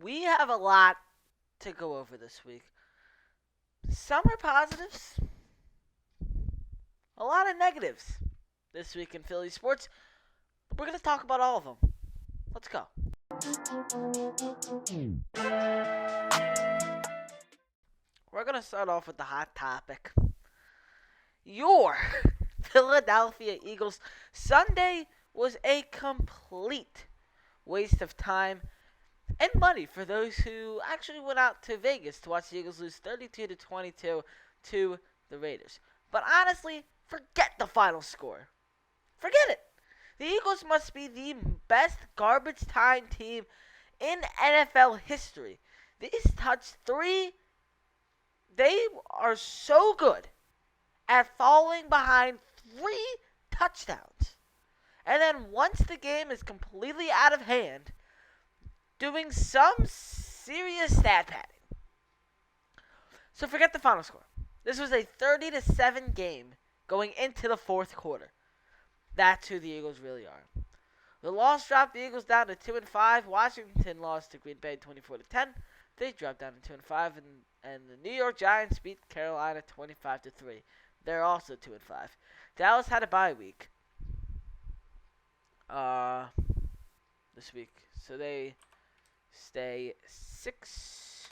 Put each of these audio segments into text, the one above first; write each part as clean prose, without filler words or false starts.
We have a lot to go over this week. Some are positives, a lot of negatives this week in Philly sports. We're going to talk about all of them. Let's go. We're going to start off with the hot topic. Your Philadelphia Eagles. Sunday was a complete waste of time and money for those who actually went out to Vegas to watch the Eagles lose 32-22 to the Raiders. But honestly, forget the final score. Forget it. The Eagles must be the best garbage time team in NFL history. These touched three. They are so good at falling behind 3 touchdowns. And then once the game is completely out of hand, doing some serious stat padding. So forget the final score. This was a 30-7 game going into the fourth quarter. That's who the Eagles really are. The loss dropped the Eagles down to 2-5. Washington lost to Green Bay 24-10. They dropped down to 2-5, and the New York Giants beat Carolina 25-3. They're also 2-5. Dallas had a bye week. This week, so they stay 6-1.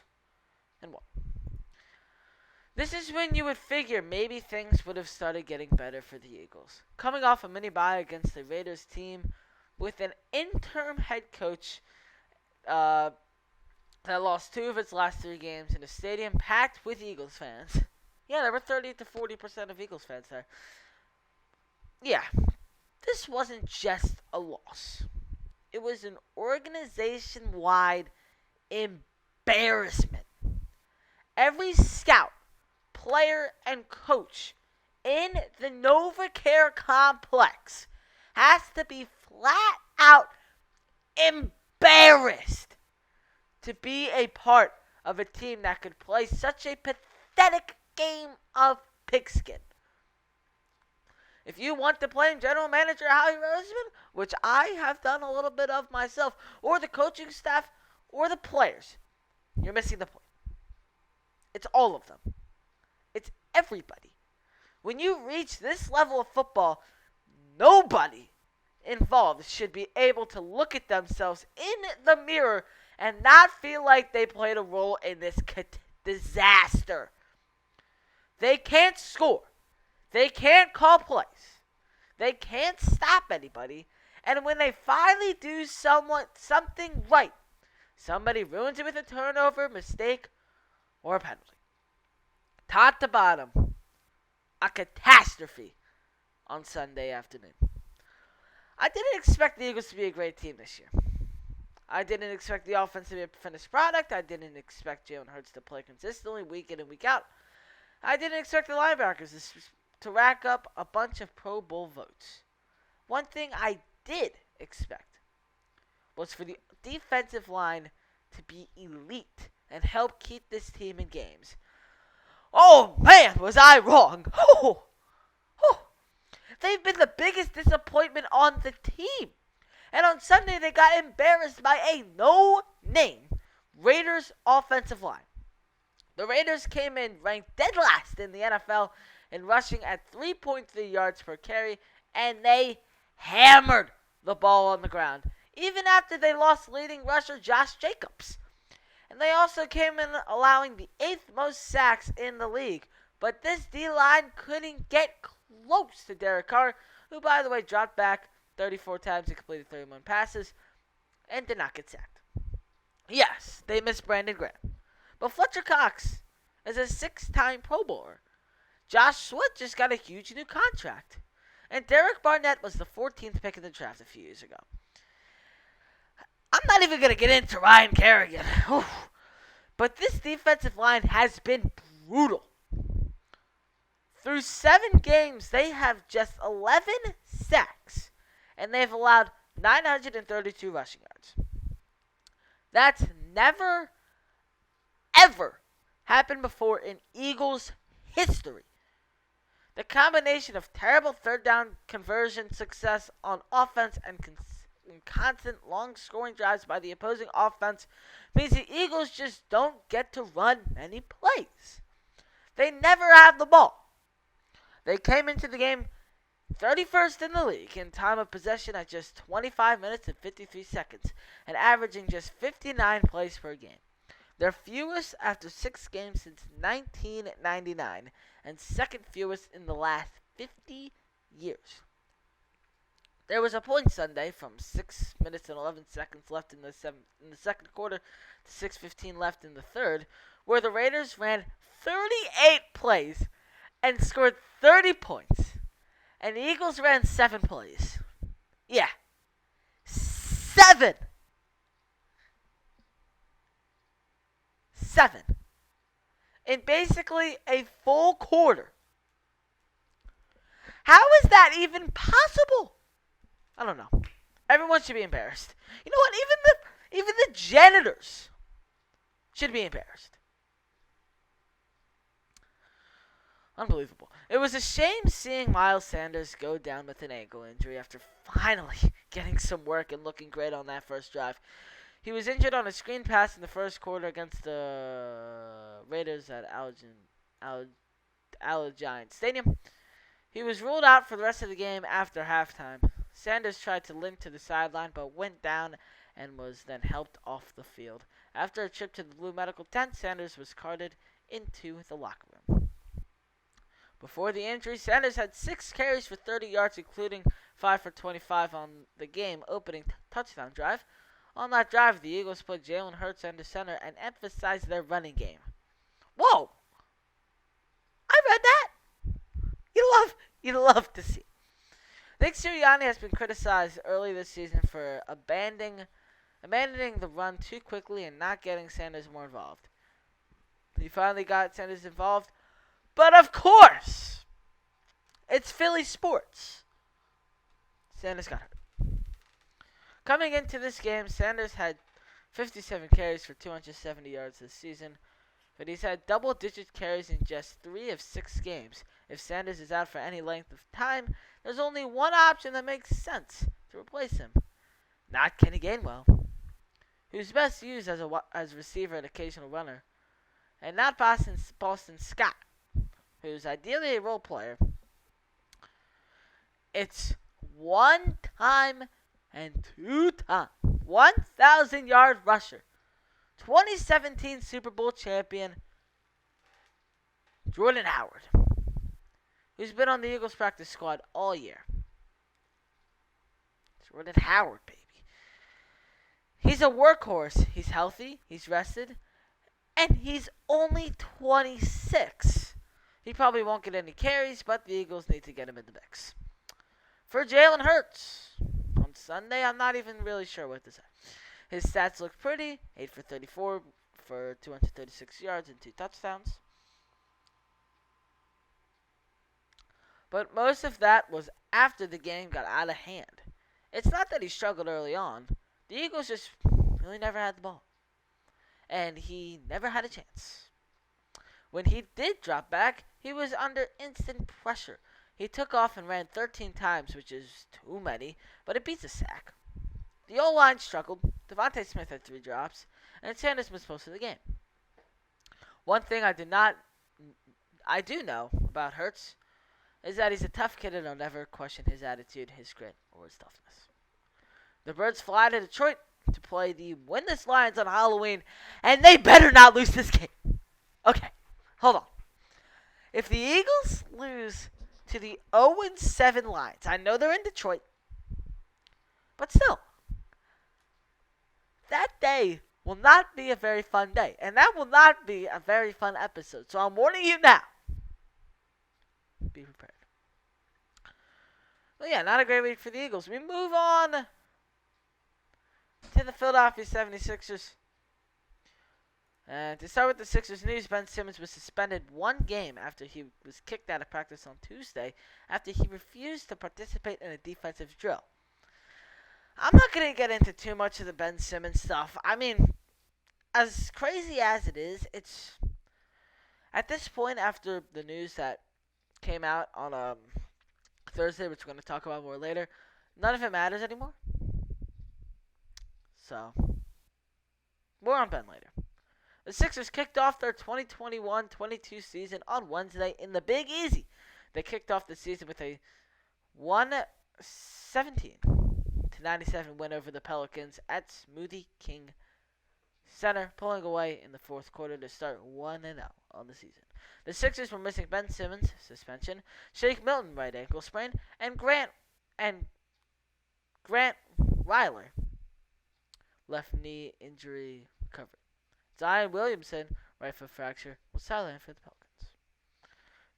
This is when you would figure maybe things would have started getting better for the Eagles. Coming off a mini bye against the Raiders team with an interim head coach that lost 2 of its last 3 games in a stadium packed with Eagles fans. Yeah, there were 30-40% of Eagles fans there. Yeah, this wasn't just a loss. It was an organization-wide embarrassment. Every scout, player, and coach in the NovaCare complex has to be flat out embarrassed to be a part of a team that could play such a pathetic game of pigskin. If you want to blame General Manager Howie Roseman, which I have done a little bit of myself, or the coaching staff, or the players, you're missing the point. It's all of them. It's everybody. When you reach this level of football, nobody involved should be able to look at themselves in the mirror and not feel like they played a role in this disaster. They can't score. They can't call plays. They can't stop anybody. And when they finally do something right, somebody ruins it with a turnover, mistake, or a penalty. Top to bottom, a catastrophe on Sunday afternoon. I didn't expect the Eagles to be a great team this year. I didn't expect the offense to be a finished product. I didn't expect Jalen Hurts to play consistently week in and week out. I didn't expect the linebackers to rack up a bunch of Pro Bowl votes. One thing I did expect was for the defensive line to be elite and help keep this team in games. Oh, man, was I wrong. They've been the biggest disappointment on the team. And on Sunday, they got embarrassed by a no-name Raiders offensive line. The Raiders came in ranked dead last in the NFL in rushing at 3.3 yards per carry, and they hammered the ball on the ground, even after they lost leading rusher Josh Jacobs. And they also came in allowing the 8th most sacks in the league. But this D-line couldn't get close to Derek Carr, who, by the way, dropped back 34 times and completed 31 passes and did not get sacked. Yes, they missed Brandon Graham. But Fletcher Cox is a 6-time Pro Bowler. Josh Sweat just got a huge new contract. And Derek Barnett was the 14th pick in the draft a few years ago. I'm not even going to get into Ryan Kerrigan. But this defensive line has been brutal. Through 7 games, they have just 11 sacks. And they've allowed 932 rushing yards. That's never, ever happened before in Eagles history. The combination of terrible third down conversion success on offense and and constant long scoring drives by the opposing offense means the Eagles just don't get to run many plays. They never have the ball. They came into the game 31st in the league in time of possession at just 25 minutes and 53 seconds, and averaging just 59 plays per game. Their fewest after 6 games since 1999, and second fewest in the last 50 years. There was a point Sunday from 6 minutes and 11 seconds left in the second quarter to 6:15 left in the third, where the Raiders ran 38 plays and scored 30 points. And the Eagles ran 7 plays. Yeah. 7. 7. In basically a full quarter. How is that even possible? I don't know. Everyone should be embarrassed. You know what? Even the janitors should be embarrassed. Unbelievable. It was a shame seeing Miles Sanders go down with an ankle injury after finally getting some work and looking great on that first drive. He was injured on a screen pass in the first quarter against the Raiders at Allegiant Stadium. He was ruled out for the rest of the game after halftime. Sanders tried to limp to the sideline but went down and was then helped off the field. After a trip to the Blue Medical tent, Sanders was carted into the locker room. Before the injury, Sanders had 6 carries for 30 yards, including 5 for 25 on the game-opening touchdown drive. On that drive, the Eagles put Jalen Hurts under center and emphasized their running game. Whoa! I read that! You love to see. Nick Sirianni has been criticized early this season for abandoning the run too quickly and not getting Sanders more involved. He finally got Sanders involved, but of course, it's Philly sports. Sanders got hurt. Coming into this game, Sanders had 57 carries for 270 yards this season, but he's had double-digit carries in just 3 of 6 games. If Sanders is out for any length of time, there's only one option that makes sense to replace him. Not Kenny Gainwell, who's best used as receiver and occasional runner, and not Boston Scott, who's ideally a role player. It's 1 time and 2 time 1,000-yard rusher, 2017 Super Bowl champion Jordan Howard, who's been on the Eagles practice squad all year. Jordan Howard, baby. He's a workhorse. He's healthy. He's rested. And he's only 26. He probably won't get any carries, but the Eagles need to get him in the mix. For Jalen Hurts, on Sunday, I'm not even really sure what to say. His stats look pretty. 8 for 34 for 236 yards and 2 touchdowns. But most of that was after the game got out of hand. It's not that he struggled early on. The Eagles just really never had the ball. And he never had a chance. When he did drop back, he was under instant pressure. He took off and ran 13 times, which is too many, but it beats a sack. The O-line struggled. Devontae Smith had 3 drops, and Sanders missed most of the game. One thing I do know about Hurts is that he's a tough kid, and I'll never question his attitude, his grit, or his toughness. The Birds fly to Detroit to play the winless Lions on Halloween, and they better not lose this game. Okay, hold on. If the Eagles lose to the 0-7 Lions, I know they're in Detroit, but still, that day will not be a very fun day, and that will not be a very fun episode. So I'm warning you now. Be prepared. Well, yeah, not a great week for the Eagles. We move on to the Philadelphia 76ers. And to start with the Sixers news, Ben Simmons was suspended 1 game after he was kicked out of practice on Tuesday after he refused to participate in a defensive drill. I'm not going to get into too much of the Ben Simmons stuff. I mean, as crazy as it is, it's at this point after the news that came out on Thursday, which we're going to talk about more later, none of it matters anymore. So, more on Ben later. The Sixers kicked off their 2021-22 season on Wednesday in the Big Easy. They kicked off the season with a 117-97 win over the Pelicans at Smoothie King Center, pulling away in the fourth quarter to start 1-0 on the season. The Sixers were missing Ben Simmons suspension, Shake Milton right ankle sprain, and Grant Ryler left knee injury recovery. Zion Williamson, right foot fracture, was sidelined for the Pelicans.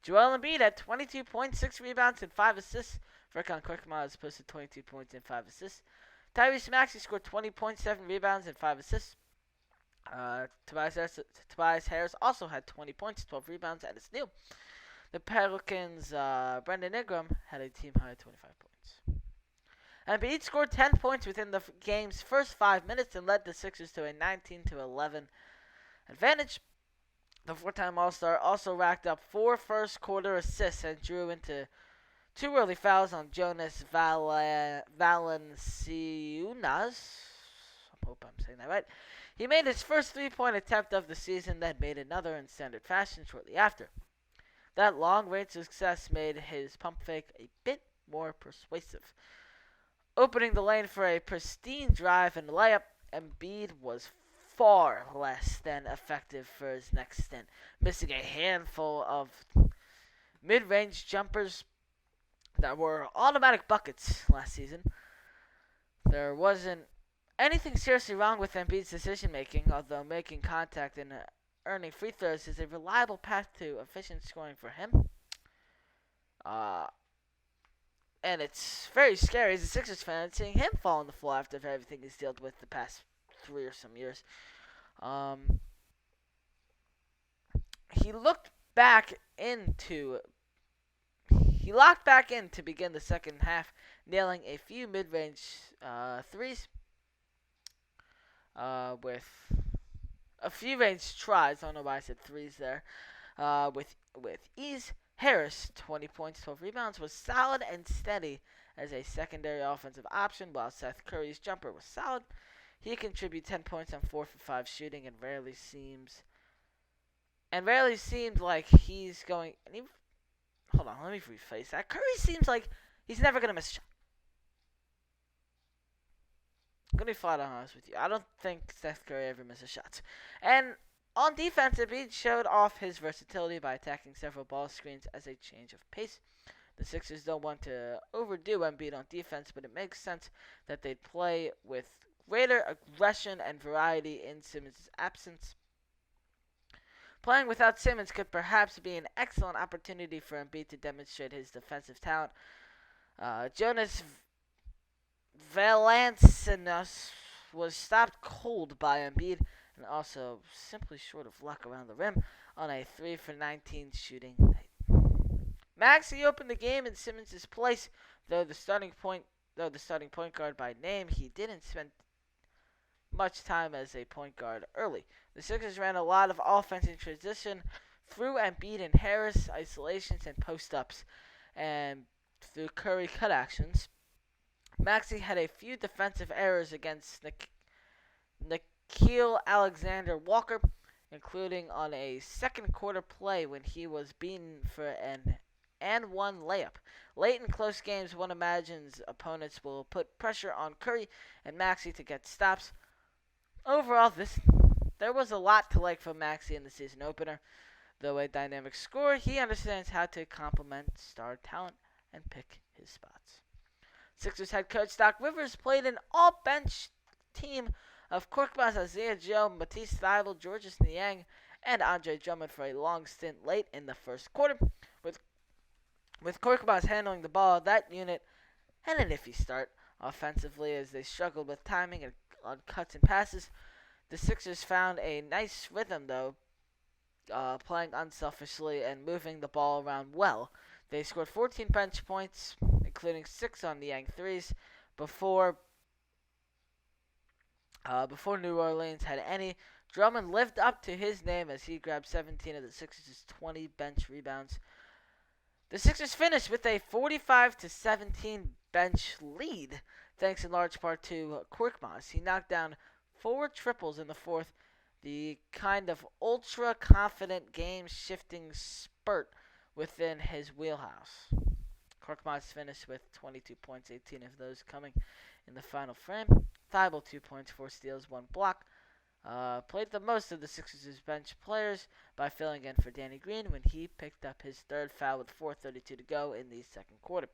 Joel Embiid had 22 points, 6 rebounds, and 5 assists. Furkan Korkmaz posted 22 points and 5 assists. Tyrese Maxey scored 20 points, 7 rebounds, and 5 assists. Tobias Harris also had 20 points, 12 rebounds, and a steal. The Pelicans' Brandon Ingram had a team-high 25 points. Embiid scored 10 points within the game's first 5 minutes and led the Sixers to a 19-11 advantage. The four-time All-Star also racked up 4 first-quarter assists and drew into 2 early fouls on Jonas Valanciunas. I hope I'm saying that right. He made his first 3-point attempt of the season, then made another in standard fashion shortly after. That long-range success made his pump fake a bit more persuasive. Opening the lane for a pristine drive and layup, Embiid was far less than effective for his next stint, missing a handful of mid-range jumpers that were automatic buckets last season. There wasn't anything seriously wrong with Embiid's decision-making, although making contact and earning free throws is a reliable path to efficient scoring for him. And it's very scary as a Sixers fan seeing him fall on the floor after everything he's dealt with the past 3 or some years. He locked back in to begin the second half, nailing a few mid-range threes with a few range tries. I don't know why I said threes there. With ease. Harris, 20 points, 12 rebounds, was solid and steady as a secondary offensive option, while Seth Curry's jumper was solid. He contributed 10 points on 4 for 5 shooting and rarely seemed like he's going. Hold on, let me rephrase that. Curry seems like he's never going to miss a shot. I'm going to be flat honest with you. I don't think Seth Curry ever misses shots. And on defense, Embiid showed off his versatility by attacking several ball screens as a change of pace. The Sixers don't want to overdo Embiid on defense, but it makes sense that they'd play with greater aggression and variety in Simmons' absence. Playing without Simmons could perhaps be an excellent opportunity for Embiid to demonstrate his defensive talent. Jonas Valanciunas was stopped cold by Embiid and also simply short of luck around the rim on a 3 for 19 shooting night. Maxey opened the game in Simmons' place, though the starting point guard by name, he didn't spend much time as a point guard early. The Sixers ran a lot of offense in transition through Embiid and Harris, isolations and post-ups, and through Curry cut actions. Maxey had a few defensive errors against Nickeil Alexander-Walker, including on a second quarter play when he was beaten for an and one layup. Late in close games, one imagines opponents will put pressure on Curry and Maxey to get stops. Overall, there was a lot to like from Maxey in the season opener. Though a dynamic scorer, he understands how to complement star talent and pick his spots. Sixers head coach Doc Rivers played an all-bench team of Korkmaz, Isaiah Joe, Matisse Thybulle, Georges Niang, and Andre Drummond for a long stint late in the first quarter. With Korkmaz handling the ball, that unit had an iffy start offensively as they struggled with timing and on cuts and passes. The Sixers found a nice rhythm, though, playing unselfishly and moving the ball around well. They scored 14 bench points, including 6 on the Niang threes, before New Orleans had any. Drummond lived up to his name as he grabbed 17 of the Sixers' 20 bench rebounds. The Sixers finished with a 45-17 bench lead thanks in large part to Korkmaz. He knocked down 4 triples in the fourth, the kind of ultra-confident game-shifting spurt within his wheelhouse. Korkmaz finished with 22 points, 18 of those coming in the final frame. Thibault 2 points, 4 steals, 1 block. Played the most of the Sixers' bench players by filling in for Danny Green when he picked up his third foul with 4:32 to go in the second quarter.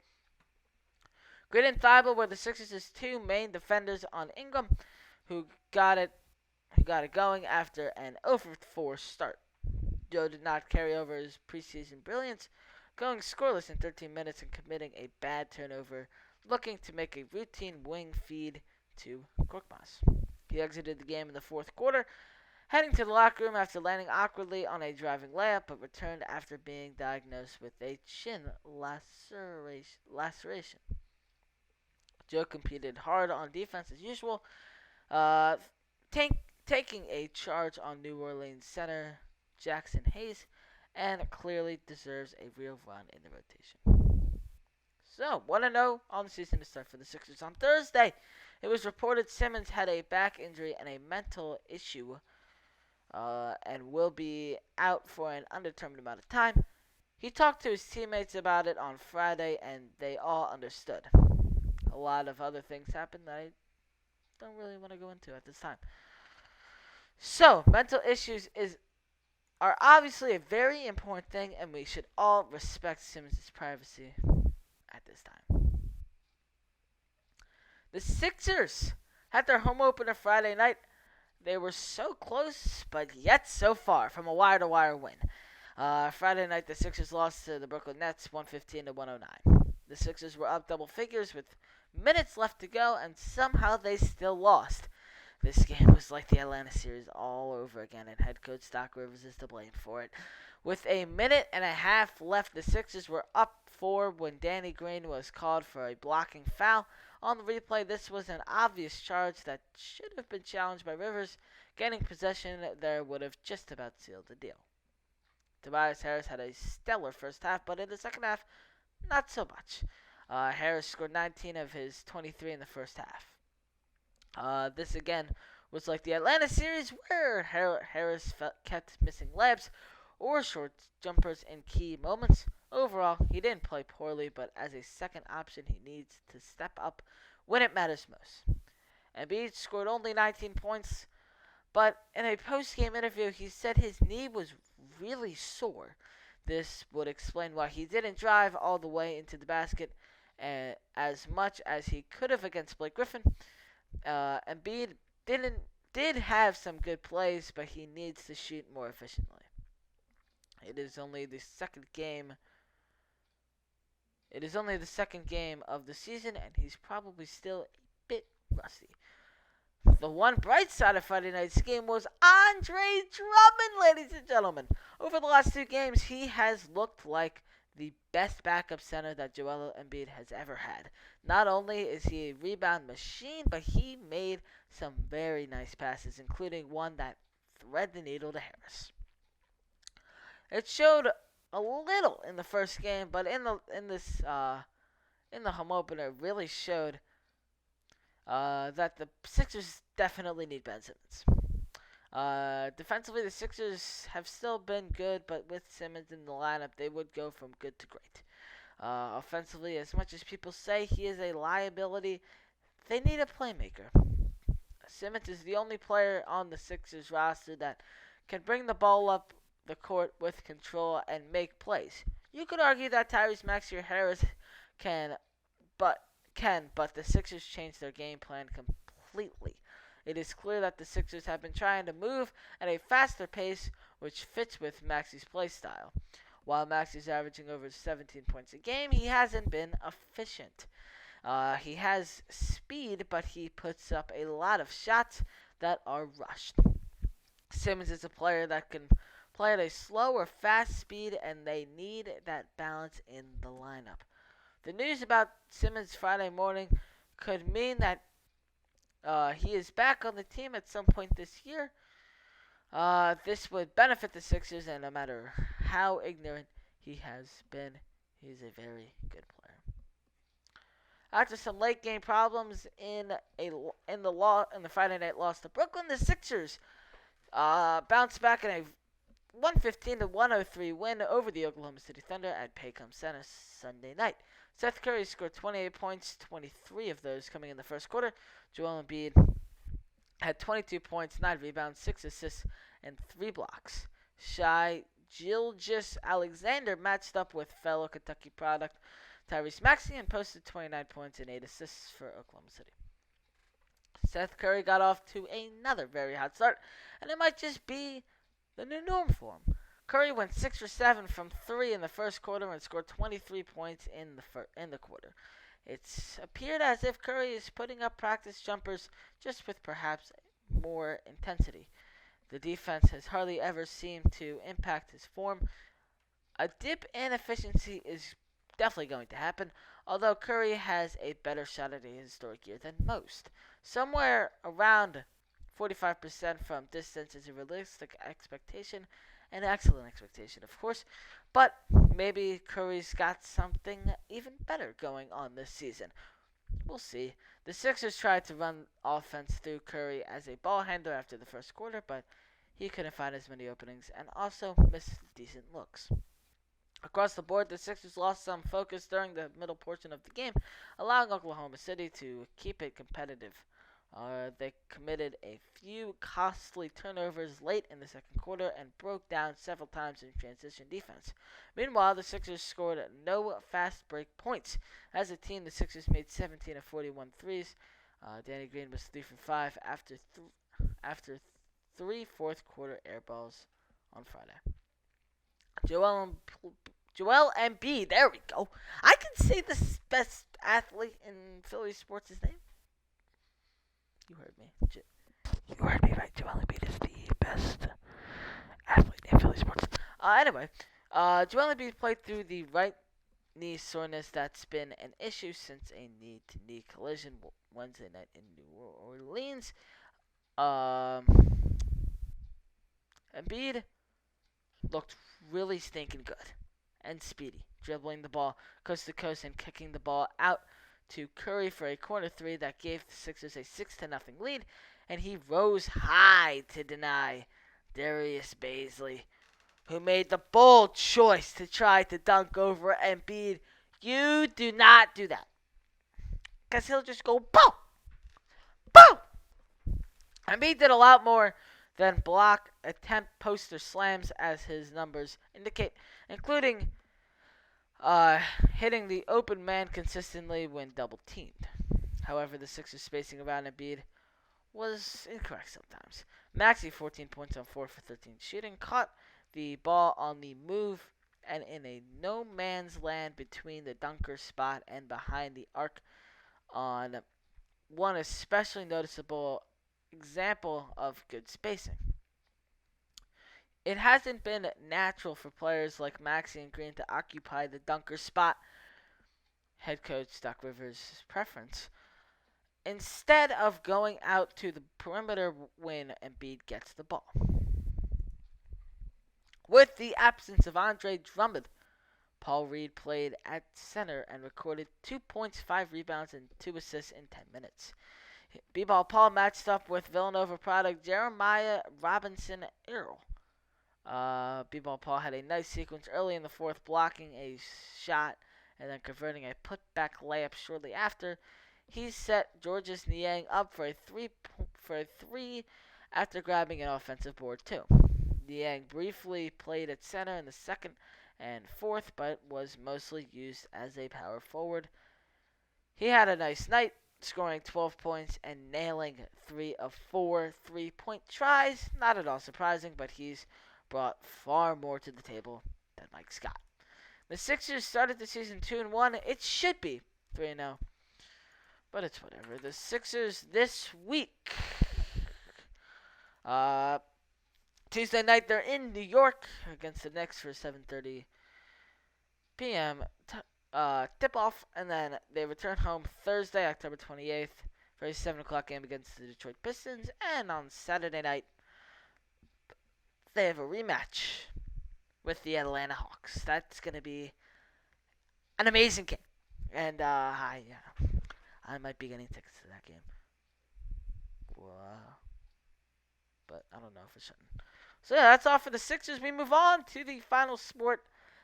Green and Thibault were the Sixers' 2 main defenders on Ingram, who got it going after an 0-for-4 start. Joe did not carry over his preseason brilliance, going scoreless in 13 minutes and committing a bad turnover, looking to make a routine wing feed to Korkmaz. He exited the game in the fourth quarter, heading to the locker room after landing awkwardly on a driving layup, but returned after being diagnosed with a chin laceration. Joe competed hard on defense as usual, taking a charge on New Orleans center Jackson Hayes, and clearly deserves a real run in the rotation. So, 1-0 on the season to start for the Sixers. On Thursday, it was reported Simmons had a back injury and a mental issue and will be out for an undetermined amount of time. He talked to his teammates about it on Friday, and they all understood. A lot of other things happened that I don't really want to go into at this time. So, mental issues are obviously a very important thing, and we should all respect Simmons' privacy at this time. The Sixers had their home opener Friday night. They were so close, but yet so far from a wire-to-wire win. Friday night, the Sixers lost to the Brooklyn Nets 115 to 109. The Sixers were up double figures with minutes left to go, and somehow they still lost. This game was like the Atlanta series all over again, and head coach Doc Rivers is to blame for it. With a minute and a half left, the Sixers were up 4 when Danny Green was called for a blocking foul. On the replay, this was an obvious charge that should have been challenged by Rivers. Getting possession there would have just about sealed the deal. Tobias Harris had a stellar first half, but in the second half, not so much. Harris scored 19 of his 23 in the first half. This again was like the Atlanta series where Harris kept missing layups or short jumpers in key moments. Overall, he didn't play poorly, but as a second option, he needs to step up when it matters most. Embiid scored only 19 points, but in a post-game interview, he said his knee was really sore. This would explain why he didn't drive all the way into the basket as much as he could have against Blake Griffin. Embiid did have some good plays, but he needs to shoot more efficiently. It is only the second game of the season, and he's probably still a bit rusty. The one bright side of Friday night's game was Andre Drummond, ladies and gentlemen. Over the last 2 games, he has looked like the best backup center that Joel Embiid has ever had. Not only is he a rebound machine, but he made some very nice passes, including one that thread the needle to Harris. It showed a little in the first game, but in the home opener, it really showed that the Sixers definitely need Ben Simmons. Defensively, the Sixers have still been good, but with Simmons in the lineup, they would go from good to great. Offensively, as much as people say he is a liability, they need a playmaker. Simmons is the only player on the Sixers roster that can bring the ball up the court with control and make plays. You could argue that Tyrese Maxey or Harris can, but the Sixers changed their game plan completely. It is clear that the Sixers have been trying to move at a faster pace, which fits with Maxey's play style. While Maxey's averaging over 17 points a game, he hasn't been efficient. He has speed, but he puts up a lot of shots that are rushed. Simmons is a player that can play at a slow or fast speed, and they need that balance in the lineup. The news about Simmons Friday morning could mean that he is back on the team at some point this year. This would benefit the Sixers, and no matter how ignorant he has been, he's a very good player. After some late game problems in the Friday night loss to Brooklyn, the Sixers bounced back in a 115-103 win over the Oklahoma City Thunder at Paycom Center Sunday night. Seth Curry scored 28 points, 23 of those coming in the first quarter. Joel Embiid had 22 points, 9 rebounds, 6 assists, and 3 blocks. Shai Gilgeous-Alexander matched up with fellow Kentucky product Tyrese Maxey and posted 29 points and 8 assists for Oklahoma City. Seth Curry got off to another very hot start, and it might just be the new norm for him. Curry went 6 for 7 from 3 in the first quarter and scored 23 points in the quarter. It's appeared as if Curry is putting up practice jumpers, just with perhaps more intensity. The defense has hardly ever seemed to impact his form. A dip in efficiency is definitely going to happen, although Curry has a better shot at a historic year than most. Somewhere around 45% from distance is a realistic expectation, an excellent expectation, of course, but maybe Curry's got something even better going on this season. We'll see. The Sixers tried to run offense through Curry as a ball handler after the first quarter, but he couldn't find as many openings and also missed decent looks. Across the board, the Sixers lost some focus during the middle portion of the game, allowing Oklahoma City to keep it competitive. They committed a few costly turnovers late in the second quarter and broke down several times in transition defense. Meanwhile, the Sixers scored no fast break points. As a team, the Sixers made 17 of 41 threes. Danny Green was 3 for 5 after 3 fourth quarter air balls on Friday. Joel Embiid, there we go. I can say the best athlete in Philly sports' name. You heard me. You heard me right. Joel Embiid is the best athlete in Philly sports. Anyway, Joel Embiid played through the right knee soreness that's been an issue since a knee-to-knee collision Wednesday night in New Orleans. Embiid looked really stinking good and speedy, dribbling the ball coast to coast and kicking the ball out to Curry for a corner three that gave the Sixers a 6-0 lead, and he rose high to deny Darius Bazley, who made the bold choice to try to dunk over Embiid. You do not do that, because he'll just go boom, boom. Embiid did a lot more than block attempt poster slams as his numbers indicate, including hitting the open man consistently when double teamed. However, the Sixers spacing around Embiid was incorrect sometimes. Maxey, 14 points on 4 for 13 shooting, caught the ball on the move and in a no man's land between the dunker spot and behind the arc on one especially noticeable example of good spacing. It hasn't been natural for players like Maxey and Green to occupy the dunker spot, head coach Doc Rivers' preference, instead of going out to the perimeter when Embiid gets the ball. With the absence of Andre Drummond, Paul Reed played at center and recorded 2 points, 5 rebounds, and 2 assists in 10 minutes. B-Ball Paul matched up with Villanova product Jeremiah Robinson-Earl. B-Ball Paul had a nice sequence early in the fourth, blocking a shot and then converting a putback layup shortly after. He set Georges Niang up for a three after grabbing an offensive board too. Niang briefly played at center in the second and fourth, but was mostly used as a power forward. He had a nice night, scoring 12 points and nailing 3 of 4 3-point tries. Not at all surprising, but he's brought far more to the table than Mike Scott. The Sixers started the season 2-1. It should be 3-0, but it's whatever. The Sixers this week, Tuesday night, they're in New York against the Knicks for 7:30 p.m. Tip-off, and then they return home Thursday, October 28th, for a 7 o'clock game against the Detroit Pistons, and on Saturday night, they have a rematch with the Atlanta Hawks. That's going to be an amazing game. And, I might be getting tickets to that game. Wow. But I don't know if it's shutting. So yeah, that's all for the Sixers. We move on to the final sport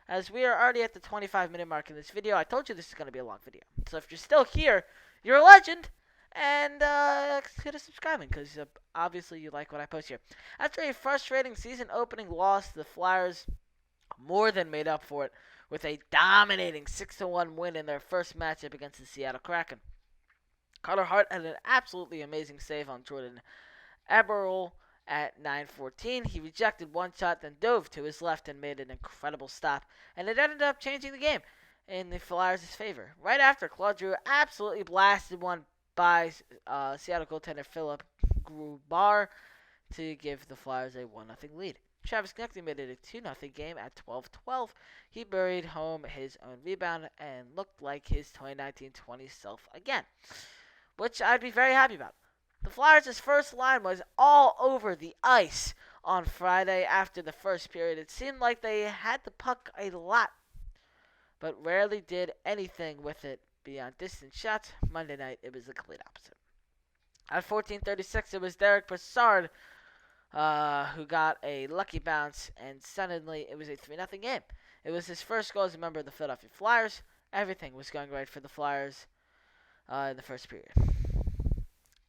as we are already at the 25-minute mark in this video. I told you this is going to be a long video. So if you're still here, you're a legend. And consider subscribing because obviously you like what I post here. After a frustrating season opening loss, the Flyers more than made up for it with a dominating 6-1 win in their first matchup against the Seattle Kraken. Carter Hart had an absolutely amazing save on Jordan Eberle at 9:14. He rejected one shot, then dove to his left and made an incredible stop, and it ended up changing the game in the Flyers' favor. Right after, Claude Giroux absolutely blasted one by Seattle goaltender Philip Grubauer to give the Flyers a 1-0 lead. Travis Konecny made it a 2-0 game at 12:12. He buried home his own rebound and looked like his 2019-20 self again, which I'd be very happy about. The Flyers' first line was all over the ice on Friday after the first period. It seemed like they had the puck a lot, but rarely did anything with it beyond distant shots. Monday night, it was the complete opposite. At 14:36, it was Derek Brassard who got a lucky bounce, and suddenly it was a 3-0 game. It was his first goal as a member of the Philadelphia Flyers. Everything was going right for the Flyers in the first period.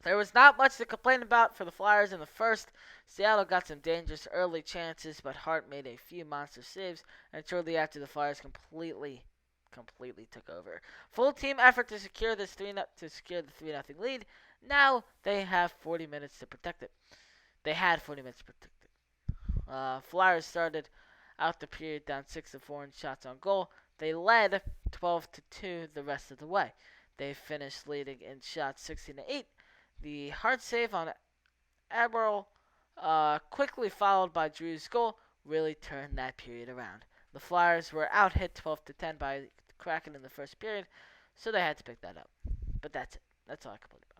There was not much to complain about for the Flyers in the first. Seattle got some dangerous early chances, but Hart made a few monster saves, and shortly after the Flyers completely took over. Full team effort to secure the 3-0 lead. Now they have 40 minutes to protect it. They had 40 minutes to protect it. Flyers started out the period down 6-4 in shots on goal. They led 12-2 the rest of the way. They finished leading in shots 16-8. The hard save on Eberle, quickly followed by Drew's goal, really turned that period around. The Flyers were out-hit 12-10 by the Kraken in the first period, so they had to pick that up. But that's it. That's all I complain about.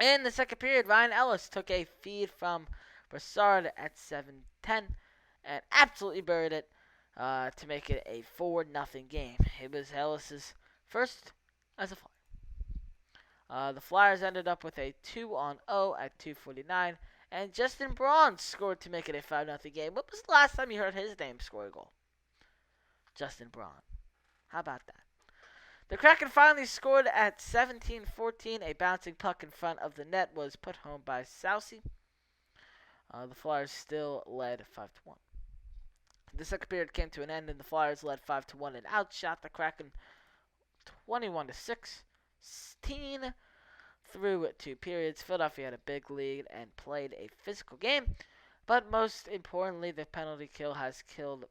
In the second period, Ryan Ellis took a feed from Brassard at 7:10 and absolutely buried it to make it a 4-0 game. It was Ellis' first as a Flyer. The Flyers ended up with a 2-0 at 2:49, and Justin Braun scored to make it a 5-0 game. When was the last time you heard his name score a goal? Justin Braun. How about that? The Kraken finally scored at 17:14. A bouncing puck in front of the net was put home by Soucy. The Flyers still led 5-1. The second period came to an end, and the Flyers led 5-1 and outshot the Kraken 21-16 through 2 periods. Philadelphia had a big lead and played a physical game, but most importantly, the penalty kill has killed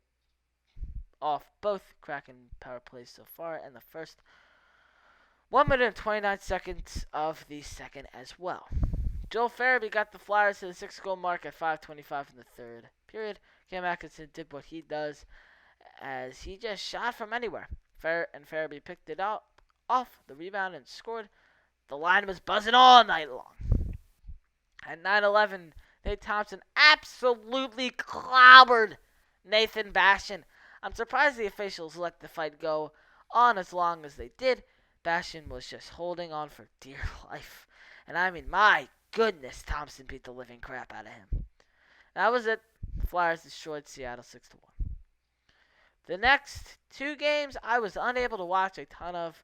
off both Kraken power plays so far, and the first 1 minute and 29 seconds of the second as well. Joel Farabee got the Flyers to the 6-goal mark at 5:25 in the third period. Cam Atkinson did what he does, as he just shot from anywhere. Farabee picked it up off the rebound and scored. The line was buzzing all night long. At 9:11, Nate Thompson absolutely clobbered Nathan Bastian. I'm surprised the officials let the fight go on as long as they did. Bastian was just holding on for dear life. And I mean, my goodness, Thompson beat the living crap out of him. That was it. The Flyers destroyed Seattle 6-1. The next 2 games, I was unable to watch a ton of.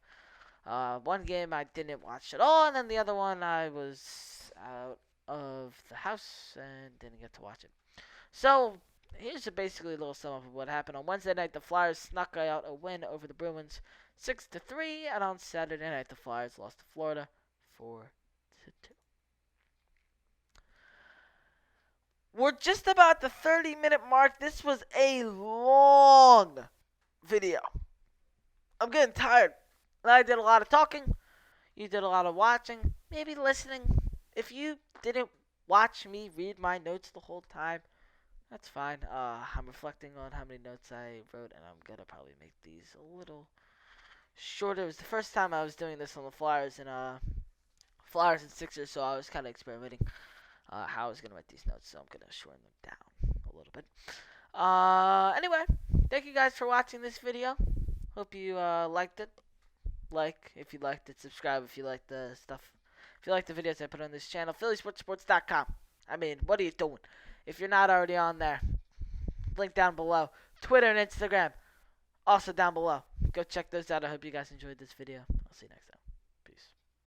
One game I didn't watch at all, and then the other one I was out of the house and didn't get to watch it. So, here's basically a little sum up of what happened. On Wednesday night, the Flyers snuck out a win over the Bruins 6-3, and on Saturday night, the Flyers lost to Florida 4-2. We're just about the 30-minute mark. This was a long video. I'm getting tired. I did a lot of talking. You did a lot of watching. Maybe listening. If you didn't watch me read my notes the whole time, that's fine. I'm reflecting on how many notes I wrote, and I'm going to probably make these a little shorter. It was the first time I was doing this on the Flyers and Sixers, so I was kind of experimenting how I was going to write these notes, so I'm going to shorten them down a little bit. Anyway, thank you guys for watching this video. Hope you liked it. like if you liked it, subscribe if you like the stuff. If you like the videos I put on this channel, PhillySportsSports.com. I mean, what are you doing? If you're not already on there, link down below. Twitter and Instagram, also down below. Go check those out. I hope you guys enjoyed this video. I'll see you next time.